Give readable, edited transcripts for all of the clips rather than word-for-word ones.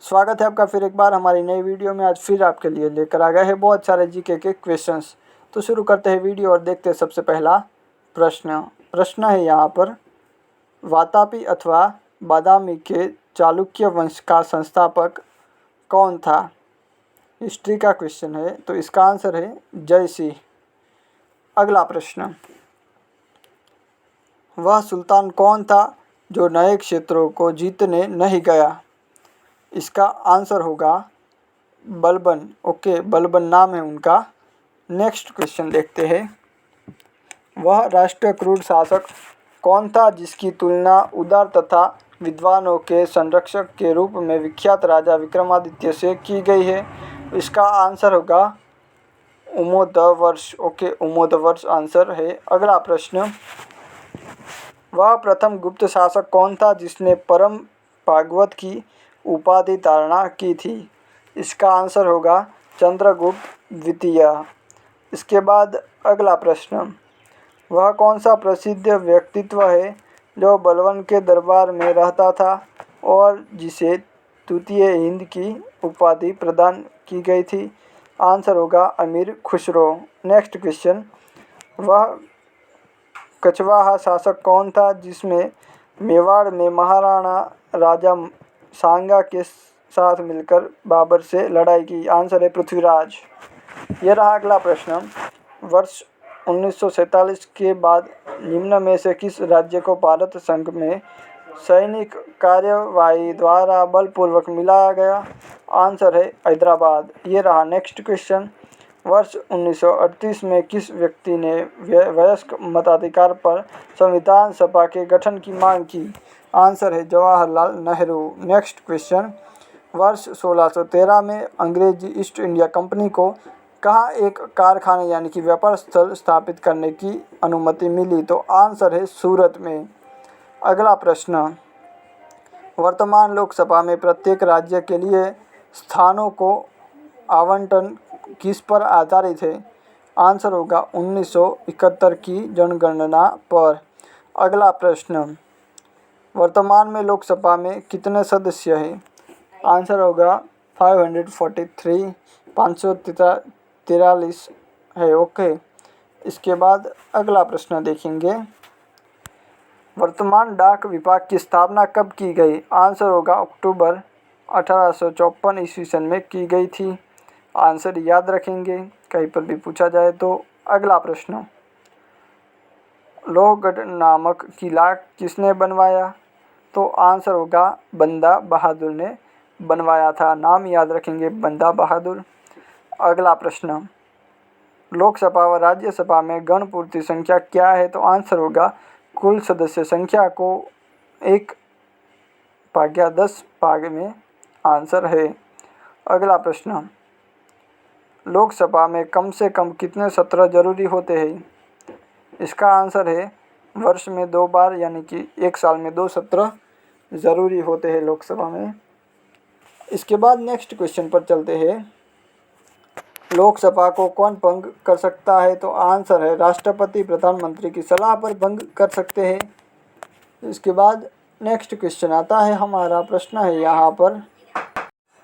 स्वागत है आपका फिर एक बार हमारी नई वीडियो में। आज फिर आपके लिए लेकर आ गए हैं बहुत सारे जीके के क्वेश्चंस। तो शुरू करते हैं वीडियो और देखते हैं सबसे पहला प्रश्न है यहाँ पर, वातापी अथवा बादामी के चालुक्य वंश का संस्थापक कौन था? हिस्ट्री का क्वेश्चन है, तो इसका आंसर है जयसिंह। अगला प्रश्न, वह सुल्तान कौन था जो नए क्षेत्रों को जीतने नहीं गया? इसका आंसर होगा बलबन। ओके, बलबन नाम है उनका। नेक्स्ट क्वेश्चन देखते हैं, वह राष्ट्रीय क्रूर शासक कौन था जिसकी तुलना उदार तथा विद्वानों के संरक्षक के रूप में विख्यात राजा विक्रमादित्य से की गई है? इसका आंसर होगा उमोदवर्ष। ओके, उमोदवर्ष आंसर है। अगला प्रश्न, वह प्रथम गुप्त शासक कौन था जिसने परम भागवत की उपाधि धारणा की थी? इसका आंसर होगा चंद्रगुप्त द्वितीय। इसके बाद अगला प्रश्न, वह कौन सा प्रसिद्ध व्यक्तित्व है जो बलबन के दरबार में रहता था और जिसे तृतीय हिंद की उपाधि प्रदान की गई थी? आंसर होगा अमीर खुसरो। नेक्स्ट क्वेश्चन, वह कछवाहा शासक कौन था जिसमें मेवाड़ में महाराणा राजा सांगा के साथ मिलकर बाबर से लड़ाई की? आंसर है पृथ्वीराज। यह रहा अगला प्रश्न, वर्ष 1947 के बाद निम्न में से किस राज्य को भारत संघ में सैनिक कार्यवाही द्वारा बलपूर्वक मिलाया गया? आंसर है हैदराबाद। ये रहा नेक्स्ट क्वेश्चन, वर्ष 1938 में किस व्यक्ति ने वयस्क मताधिकार पर संविधान सभा के गठन की मांग की? आंसर है जवाहरलाल नेहरू। नेक्स्ट क्वेश्चन, वर्ष 1613 में अंग्रेजी ईस्ट इंडिया कंपनी को कहाँ एक कारखाने यानी कि व्यापार स्थल स्थापित करने की अनुमति मिली? तो आंसर है सूरत में। अगला प्रश्न, वर्तमान लोकसभा में प्रत्येक राज्य के लिए स्थानों को आवंटन किस पर आधारित है? आंसर होगा 1971 की जनगणना पर। अगला प्रश्न, वर्तमान में लोकसभा में कितने सदस्य हैं? आंसर होगा 543, 543 है। ओके, इसके बाद अगला प्रश्न देखेंगे, वर्तमान डाक विभाग की स्थापना कब की गई? आंसर होगा अक्टूबर 1854 ईस्वी सन में की गई थी। आंसर याद रखेंगे, कहीं पर भी पूछा जाए तो। अगला प्रश्न, लोहगढ़ नामक किला किसने बनवाया? तो आंसर होगा बंदा बहादुर ने बनवाया था। नाम याद रखेंगे, बंदा बहादुर। अगला प्रश्न, लोकसभा व राज्यसभा में गण पूर्ति संख्या क्या है? तो आंसर होगा कुल सदस्य संख्या को 1/10 भाग में आंसर है। अगला प्रश्न, लोकसभा में कम से कम कितने सत्र जरूरी होते हैं? इसका आंसर है वर्ष में 2 बार यानी कि एक साल में 2 सत्र ज़रूरी होते हैं लोकसभा में। इसके बाद नेक्स्ट क्वेश्चन पर चलते हैं, लोकसभा को कौन भंग कर सकता है? तो आंसर है राष्ट्रपति प्रधानमंत्री की सलाह पर भंग कर सकते हैं। इसके बाद नेक्स्ट क्वेश्चन आता है हमारा, प्रश्न है यहाँ पर,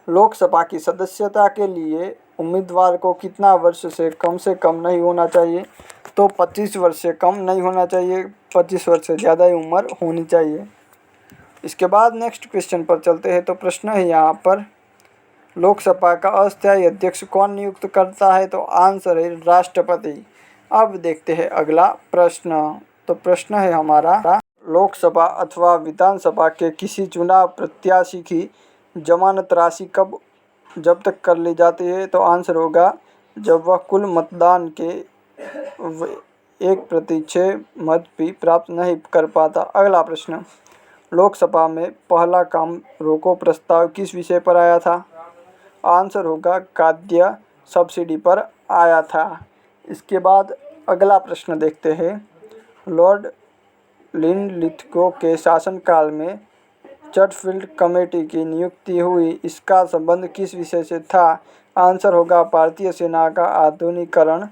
लोकसभा की सदस्यता के लिए उम्मीदवार को कितना वर्ष से कम नहीं होना चाहिए? तो 25 वर्ष से कम नहीं होना चाहिए, 25 वर्ष से ज़्यादा ही उम्र होनी चाहिए। इसके बाद नेक्स्ट क्वेश्चन पर चलते हैं, तो प्रश्न है यहाँ पर, लोकसभा का अस्थायी अध्यक्ष कौन नियुक्त करता है? तो आंसर है राष्ट्रपति। अब देखते हैं अगला प्रश्न। तो प्रश्न है हमारा, लोकसभा अथवा विधानसभा के किसी चुनाव प्रत्याशी की जमानत राशि कब जब्त कर ली जाती है? तो आंसर होगा जब वह कुल मतदान के 1/6 मत भी प्राप्त नहीं कर पाता। अगला प्रश्न, लोकसभा में पहला काम रोको प्रस्ताव किस विषय पर आया था? आंसर होगा खाद्य सब्सिडी पर आया था। इसके बाद अगला प्रश्न देखते हैं, लॉर्ड लिनलिथगो के शासनकाल में चर्चफील्ड कमेटी की नियुक्ति हुई, इसका संबंध किस विषय से था? आंसर होगा भारतीय सेना का आधुनिकीकरण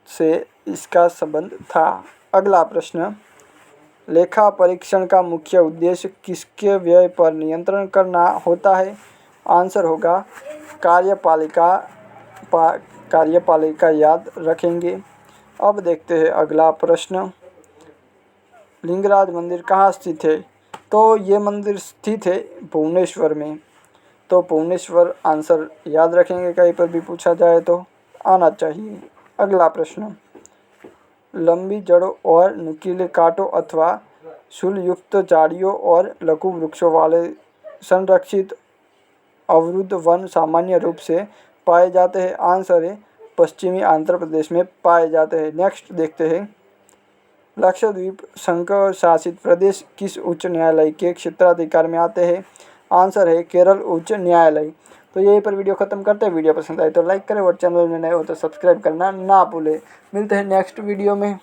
से इसका संबंध था। अगला प्रश्न, लेखा परीक्षण का मुख्य उद्देश्य किसके व्यय पर नियंत्रण करना होता है? आंसर होगा कार्यपालिका याद रखेंगे। अब देखते हैं अगला प्रश्न। लिंगराज मंदिर कहाँ स्थित है? तो ये मंदिर स्थित है भुवनेश्वर में। तो भुवनेश्वर आंसर याद रखेंगे, कहीं पर भी पूछा जाए तो आना चाहिए। अगला प्रश्न। लंबी जड़ों और नुकीले कांटों अथवा शूलयुक्त झाड़ियों और लघु वृक्षों वाले संरक्षित अवरुद्ध वन सामान्य रूप से पाए जाते हैं। आंसर है पश्चिमी आंध्र प्रदेश में पाए जाते हैं। नेक्स्ट देखते हैं। लक्षद्वीप संघ शासित प्रदेश किस उच्च न्यायालय के क्षेत्राधिकार में आते हैं? आंसर है केरल उच्च न्यायालय। तो यहीं पर वीडियो खत्म करते हैं। वीडियो पसंद आए तो लाइक करें और चैनल में नए हो तो सब्सक्राइब करना ना भूलें। मिलते हैं नेक्स्ट वीडियो में।